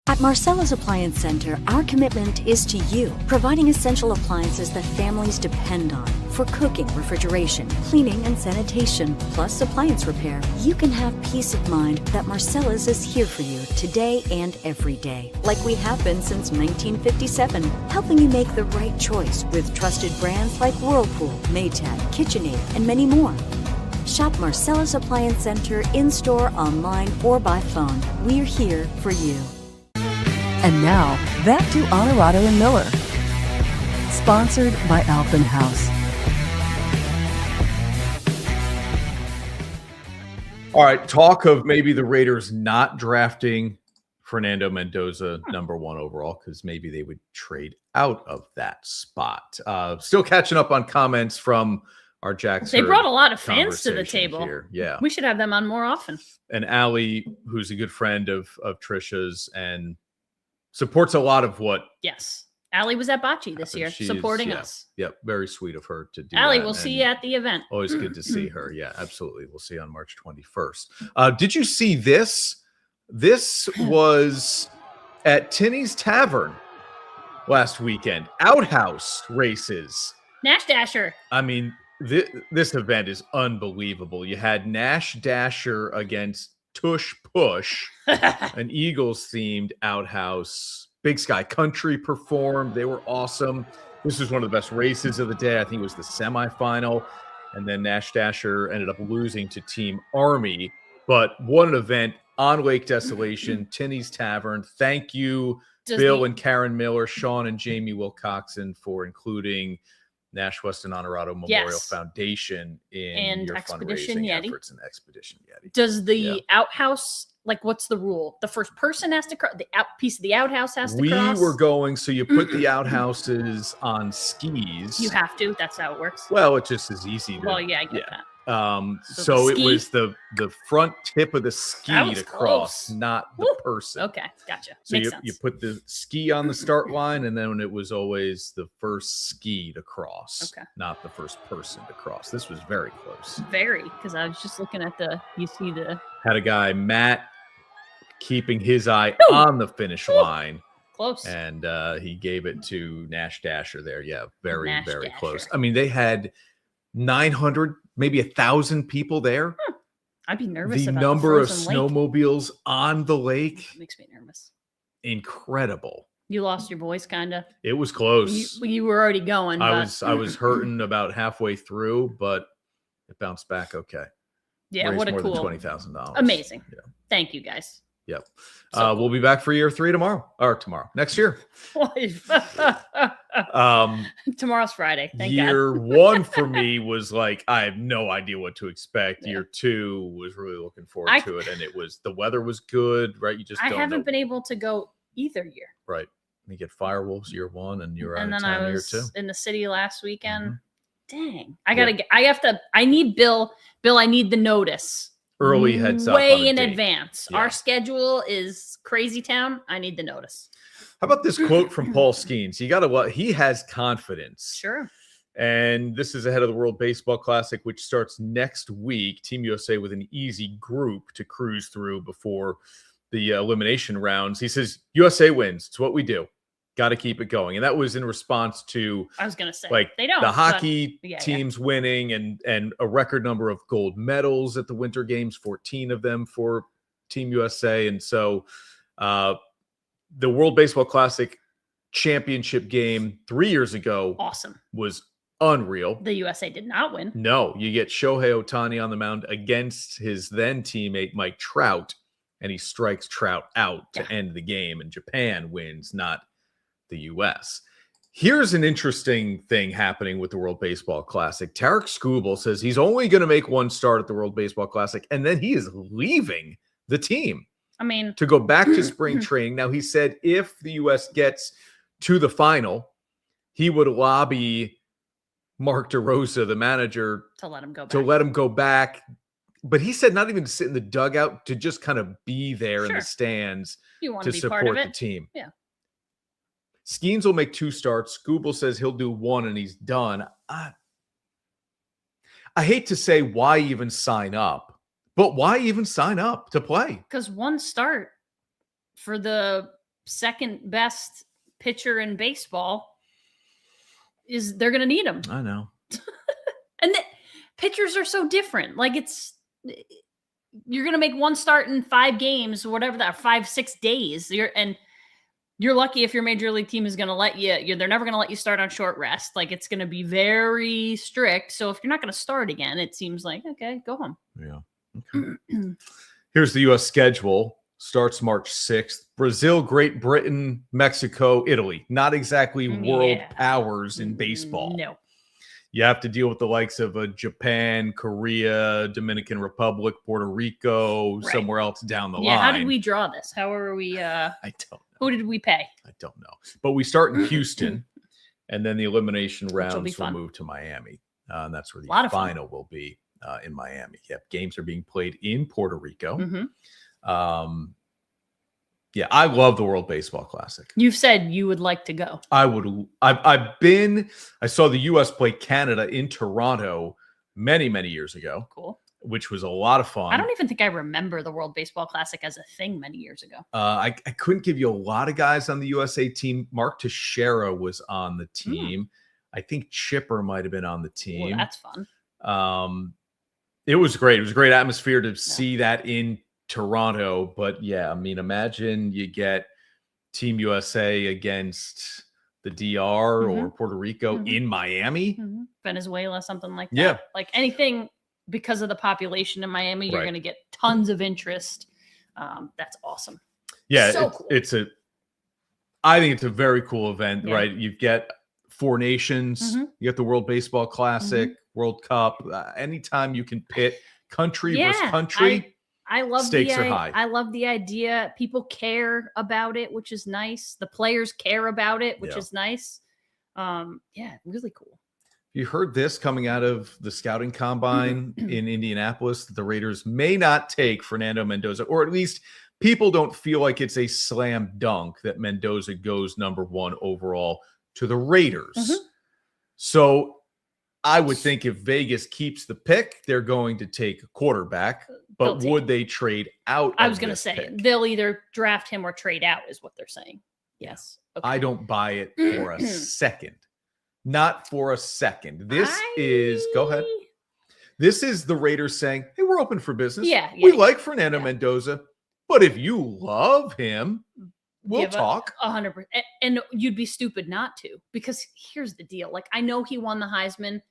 At Marcella's Appliance Center, our commitment is to you, providing essential appliances that families depend on. For cooking, refrigeration, cleaning, and sanitation, plus appliance repair, you can have peace of mind that Marcella's is here for you today and every day. Like we have been since 1957, helping you make the right choice with trusted brands like Whirlpool, Maytag, KitchenAid, and many more. Shop Marcella's Appliance Center in-store, online, or by phone. We're here for you.
And now, back to Onorato and Miller. Sponsored by Alpenhaus.
All right, talk of maybe the Raiders not drafting Fernando Mendoza number one overall, because maybe they would trade out of that spot. Still catching up on comments from our Jacks.
They brought a lot of fans to the
conversation
table.
here. Yeah.
We should have them on more often.
And Allie, who's a good friend of Tricia's and supports a lot of what
Yes. Allie was at Bocce this year,
she's,
supporting
yeah,
us.
Yep, very sweet of her to do
Allie,
that.
we'll see
and
you at the event.
Always good to see her. Yeah, absolutely. We'll see you on March 21st. Did you see this? This was at Tinney's Tavern last weekend. Outhouse races.
Nash Dasher.
I mean, this event is unbelievable. You had Nash Dasher against Tush Push, an Eagles-themed outhouse. Big Sky Country performed. They were awesome. This was one of the best races of the day. I think it was the semifinal. And then Nash Dasher ended up losing to Team Army. But what an event on Lake Desolation, Tinney's Tavern. Thank you, Bill and Karen Miller, Sean and Jamie Wilcoxon, for including Nash Weston Honorado Memorial Foundation in your
Expedition
fundraising
Yeti.
efforts and Expedition Yeti.
Does the outhouse, like, what's the rule? The first person has to cross, the piece of the outhouse has to cross?
We were going, so you put the outhouses on skis.
You have to. That's how it works.
Well, it just is easy.
Well, yeah, I get that.
So it was the front tip of the ski
That was
to cross,
close.
not the person.
Okay, gotcha.
So
Makes
you
sense.
put the ski on the start line, and then it was always the first ski to cross, not the first person to cross. This was very close.
Very, because I was just looking at you see the...
Had a guy, Matt, keeping his eye on the finish line.
Close.
And he gave it to Nash Dasher there. Yeah, very,
Nash
very
Dasher.
close. I mean, they had 900, maybe 1,000 people there.
I'd be nervous
The
about
number of
frozen lake.
snowmobiles on the lake.
Makes me nervous.
Incredible.
You lost your voice, kind of.
It was close.
You were already going.
I was hurting about halfway through, but it bounced back okay.
Yeah,
Raised
what a
more
cool.
than $20,000.
Amazing.
Yeah.
Thank you, guys.
Yep.
So
We'll be back for year 3 next year.
Tomorrow's Friday. Thank
year
God.
1 for me was like, I have no idea what to expect.
Yeah.
Year 2 was really looking forward to it. And the weather was good, right? You just
I
don't
haven't
know.
been able to go either year.
Right. You get Firewolves year 1 and you're out
And
of
then I
town year
was
2.
in the city last weekend.
Mm-hmm.
Dang. I need Bill, I need the notice.
Early heads up.
Way
on a
in
date.
advance.
Yeah.
Our schedule is crazy town. I need the notice.
How about this quote from Paul Skeens? He has confidence.
Sure.
And this is ahead of the World Baseball Classic, which starts next week. Team USA with an easy group to cruise through before the elimination rounds. He says, USA wins. It's what we do. Got to keep it going. And that was in response to,
I was going to say,
like,
they don't.
the hockey
but,
teams winning and a record number of gold medals at the Winter Games, 14 of them for Team USA. And so the World Baseball Classic championship game 3 years ago was unreal.
The USA did not win.
No, you get Shohei Ohtani on the mound against his then teammate Mike Trout, and he strikes Trout out to end the game, and Japan wins, not the U.S. Here's an interesting thing happening with the World Baseball Classic. Tarek Skubal says he's only going to make one start at the World Baseball Classic, and then he is leaving the team.
I mean,
to go back to spring training. Now, he said if the U.S. gets to the final, he would lobby Mark DeRosa, the manager,
to let him go
back. But he said not even to sit in the dugout, to just kind of be there in the stands to support the team.
Yeah.
Skeens will make 2 starts. Skubal says he'll do 1 and he's done. I hate to say why even sign up, but why even sign up to play?
Because 1 start for the second best pitcher in baseball they're going to need him.
I know.
And pitchers are so different. Like you're going to make 1 start in 5 games, whatever that 5-6 days. You're lucky if your major league team is going to let you. They're never going to let you start on short rest. Like it's going to be very strict. So if you're not going to start again, it seems like okay, go home.
Yeah. Okay. Here's the U.S. schedule. Starts March 6th. Brazil, Great Britain, Mexico, Italy. Not exactly world powers in baseball.
No.
You have to deal with the likes of Japan, Korea, Dominican Republic, Puerto Rico, somewhere else down the line.
Yeah, how did we draw this? How are we?
I don't know.
Who did we pay?
I don't know. But we start in Houston, and then the elimination rounds will
fun.
move to Miami. And that's where the final will be in Miami. Yep. Games are being played in Puerto Rico.
Mm-hmm.
Yeah, I love the World Baseball Classic.
You've said you would like to go.
I saw the U.S. play Canada in Toronto many, many years ago.
Cool.
Which was a lot of fun.
I don't even think I remember the World Baseball Classic as a thing many years ago.
I couldn't give you a lot of guys on the USA team. Mark Teixeira was on the team. I think Chipper might have been on the team.
Well, that's fun.
It was great. It was a great atmosphere to see that in Toronto. But yeah, I mean, imagine you get Team USA against the DR or Puerto Rico in Miami.
Venezuela, something like that.
Yeah.
Like anything because of the population in Miami, you're going to get tons of interest. That's awesome.
Yeah,
so cool.
I think it's a very cool event, right? You get 4 nations, you get the World Baseball Classic, World Cup. Anytime you can pit country versus country,
I love
stakes are high.
I love the idea. People care about it, which is nice. The players care about it, which is nice. Really cool.
If You heard this coming out of the scouting combine in Indianapolis that the Raiders may not take Fernando Mendoza, or at least people don't feel like it's a slam dunk that Mendoza goes number 1 overall to the Raiders. So I would think if Vegas keeps the pick, they're going to take a quarterback, but would they trade out?
I was going to say they'll either draft him or trade out is what they're saying. Yes. Okay.
I don't buy it for a second. Not for a second. This is, go ahead. This is the Raiders saying, hey, we're open for business. We like Fernando Mendoza, but if you love him, we'll talk.
100%. And you'd be stupid not to, because here's the deal. Like, I know he won the Heisman,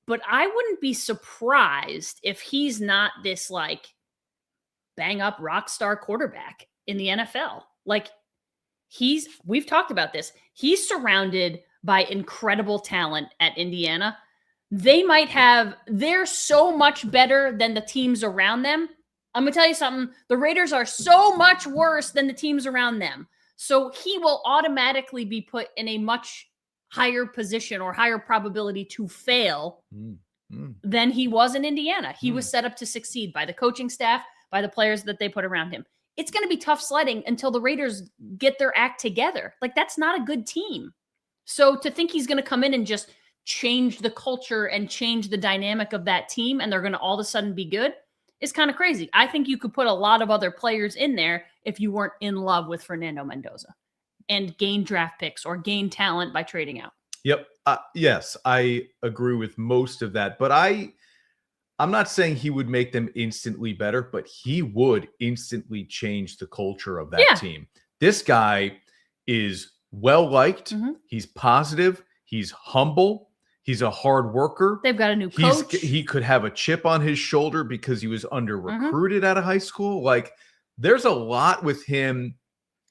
but I wouldn't be surprised if he's not this like bang up rock star quarterback in the NFL. Like, we've talked about this. He's surrounded by incredible talent at Indiana. They're so much better than the teams around them. I'm going to tell you something. The Raiders are so much worse than the teams around them. So he will automatically be put in a much higher position or higher probability to fail than he was in Indiana. He was set up to succeed by the coaching staff, by the players that they put around him. It's going to be tough sledding until the Raiders get their act together. Like, that's not a good team. So to think he's going to come in and just change the culture and change the dynamic of that team and they're going to all of a sudden be good is kind of crazy. I think you could put a lot of other players in there if you weren't in love with Fernando Mendoza and gain draft picks or gain talent by trading out.
Yep. Yes, I agree with most of that. But I'm not saying he would make them instantly better, but he would instantly change the culture of that team. This guy is well-liked. He's positive. He's humble. He's a hard worker.
They've got a new coach.
He could have a chip on his shoulder because he was under-recruited out of high school. Like, there's a lot with him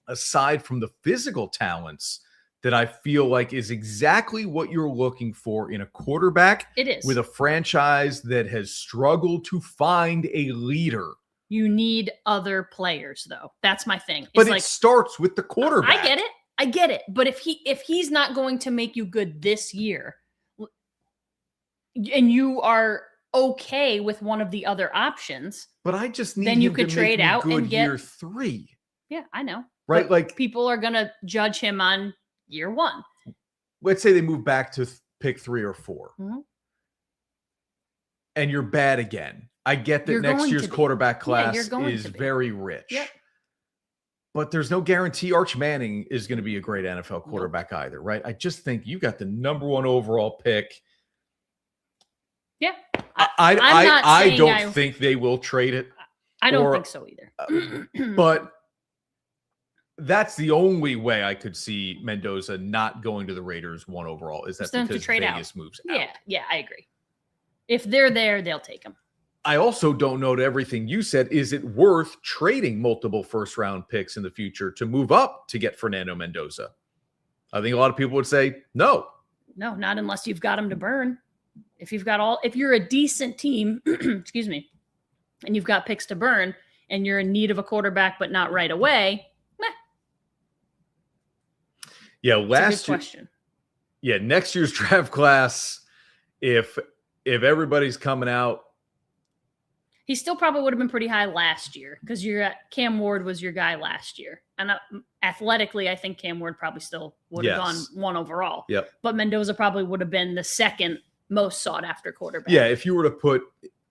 aside from the physical talents that I feel like is exactly what you're looking for in a quarterback.
It is.
With a franchise that has struggled to find a leader.
You need other players, though. That's my thing.
But it starts with the quarterback.
I get it. But if he's not going to make you good this year, and you are okay with one of the other options,
but I just need
then you could trade out and get
year 3.
Yeah, I know.
Right,
but
like
people are going to judge him on year 1.
Let's say they move back to pick 3 or 4, and you're bad again. I get that next year's quarterback class is very rich.
Yep.
But there's no guarantee Arch Manning is going to be a great NFL quarterback either, right? I just think you got the number 1 overall pick.
Yeah.
I don't think they will trade it.
I don't think so either.
But that's the only way I could see Mendoza not going to the Raiders 1 overall is that because Vegas moves out.
Yeah, I agree. If they're there, they'll take him.
I also don't know to everything you said. Is it worth trading multiple first-round picks in the future to move up to get Fernando Mendoza? I think a lot of people would say no.
No, not unless you've got him to burn. If you're a decent team, excuse me, and you've got picks to burn and you're in need of a quarterback but not right away,
next year's draft class, if everybody's coming out,
he still probably would have been pretty high last year because Cam Ward was your guy last year. And athletically, I think Cam Ward probably still would have gone 1 overall.
Yep.
But Mendoza probably would have been the second most sought after quarterback.
Yeah, if you were to put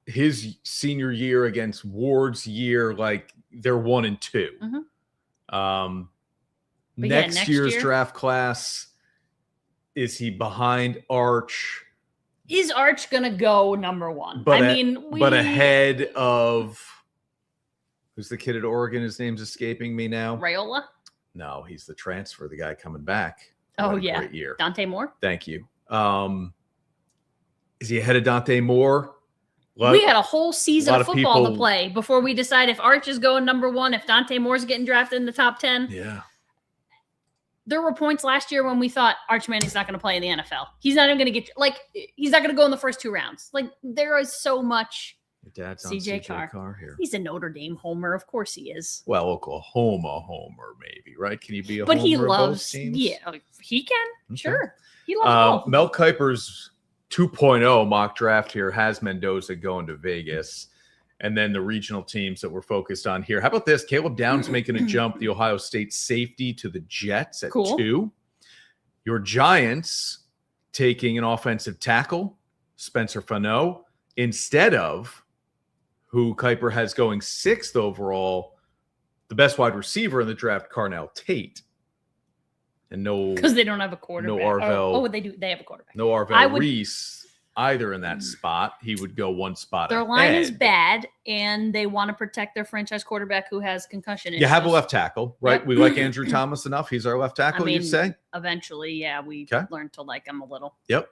his senior year against Ward's year, like they're 1 and 2. Next year's draft class, is he behind Arch?
Is Arch going to go number 1?
But ahead of who's the kid at Oregon? His name's escaping me now.
Raiola?
No, he's the transfer, the guy coming back.
Oh, yeah.
Great year.
Dante Moore?
Thank you. Is he ahead of Dante Moore?
We had a whole season of football to play before we decide if Arch is going number 1, if Dante Moore's getting drafted in the top 10.
Yeah.
There were points last year when we thought Arch Manning's not going to play in the NFL. He's not even going to he's not going to go in the first 2 rounds. Like, there is so much.
Your dad's on
CJ Carr
here.
He's a Notre Dame homer. Of course he is.
Well, Oklahoma homer, maybe, right? Can you be a
but
homer
he
of
loves,
both teams?
yeah, he can. Okay. Sure. He loves both.
Mel Kiper's 2.0 mock draft here has Mendoza going to Vegas. And then the regional teams that we're focused on here. How about this? Caleb Downs making a jump, the Ohio State safety to the Jets at 2. Your Giants taking an offensive tackle, Spencer Fano, instead of who Kuiper has going 6th overall, the best wide receiver in the draft, Carnell Tate. And no,
because they don't have a quarterback.
No Arvell.
Oh, they do. They have a quarterback.
No Arvell Reese either in that spot. He would go one spot
Their
ahead.
line is bad, and they want to protect their franchise quarterback who has concussion issues.
You have a left tackle, right?
Yep.
We like Andrew Thomas enough. He's our left tackle, you'd say?
Eventually, yeah, we learned to like him a little.
Yep.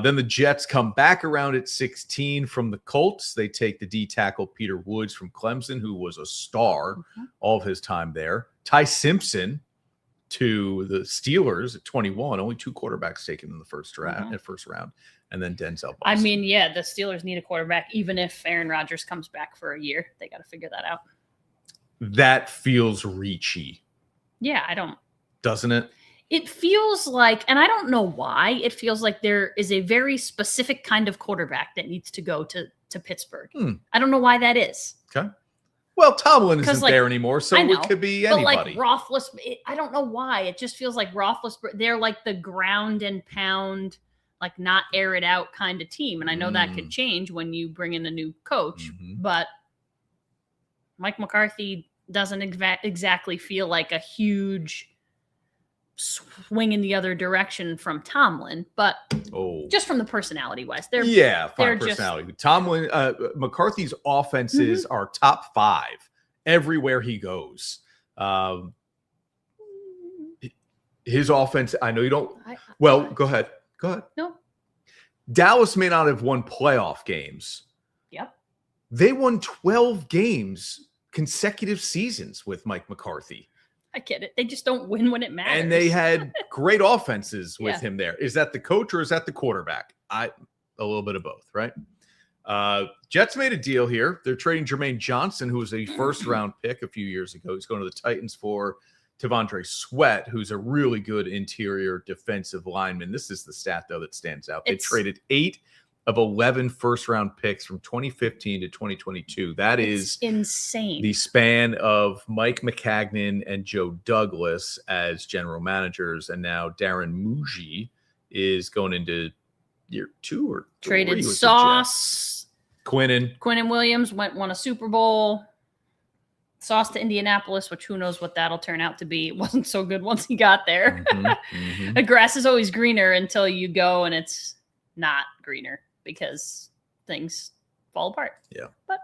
Then the Jets come back around at 16 from the Colts. They take the D tackle Peter Woods from Clemson, who was a star all of his time there. Ty Simpson to the Steelers at 21. Only 2 quarterbacks taken in the first round. And then Denzel Boston.
I mean, yeah, the Steelers need a quarterback. Even if Aaron Rodgers comes back for a year, they got to figure that out.
That feels reachy.
Yeah, I don't.
Doesn't it?
It feels like, and I don't know why, it feels like there is a very specific kind of quarterback that needs to go to Pittsburgh. I don't know why that is.
Okay. Well, Tomlin isn't there anymore, so it could be anybody.
But like Roethlisberger, I don't know why. It just feels like Roethlisberger, they're like the ground and pound, like not air it out kind of team. And I know that could change when you bring in a new coach, but Mike McCarthy doesn't exactly feel like a huge swing in the other direction from Tomlin, but just from the personality wise, they're
personality. Tomlin, McCarthy's offenses are top 5 everywhere he goes. His offense, I know you don't. Go ahead.
No.
Dallas may not have won playoff games.
Yep.
They won 12 games consecutive seasons with Mike McCarthy.
I get it. They just don't win when it matters.
And they had great offenses with him there. Is that the coach or is that the quarterback? A little bit of both, right? Jets made a deal here. They're trading Jermaine Johnson, who was a first-round pick a few years ago. He's going to the Titans for Tavondre Sweat, who's a really good interior defensive lineman. This is the stat, though, that stands out. They traded 8 of 11 first-round picks from 2015 to 2022. That is
insane.
The span of Mike McCagnon and Joe Douglas as general managers, and now Darren Muji is going into year 2 or 3.
Traded Sauce.
Quinnen
Williams won a Super Bowl. Sauce to Indianapolis, which who knows what that'll turn out to be. It wasn't so good once he got there. The grass is always greener until you go and it's not greener, because things fall apart.
Yeah.
But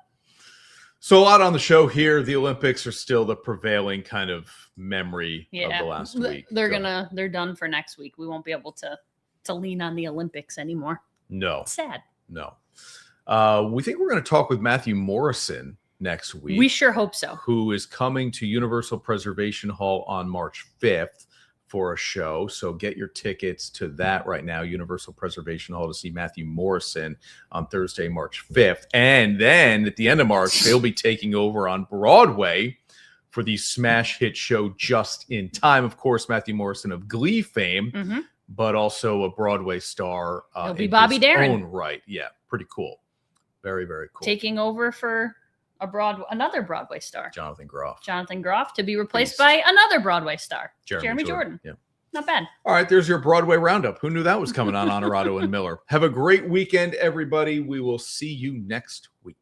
so a lot on the show here. The Olympics are still the prevailing kind of memory of the last week.
They're done for next week. We won't be able to lean on the Olympics anymore.
No.
It's sad.
No. We think we're going to talk with Matthew Morrison next week.
We sure hope so.
Who is coming to Universal Preservation Hall on March 5th for a show. So get your tickets to that right now, Universal Preservation Hall, to see Matthew Morrison on Thursday, March 5th. And then at the end of March, they'll be taking over on Broadway for the smash hit show Just in Time. Of course, Matthew Morrison of Glee fame, but also a Broadway star.
He'll be Bobby Darin.
Own right. Yeah, pretty cool. Very, very cool.
Taking over for another Broadway star,
Jonathan Groff.
To be replaced by another Broadway star, Jeremy Jordan.
Yeah.
Not bad.
All right, there's your Broadway roundup. Who knew that was coming on Onorato and Miller? Have a great weekend, everybody. We will see you next week.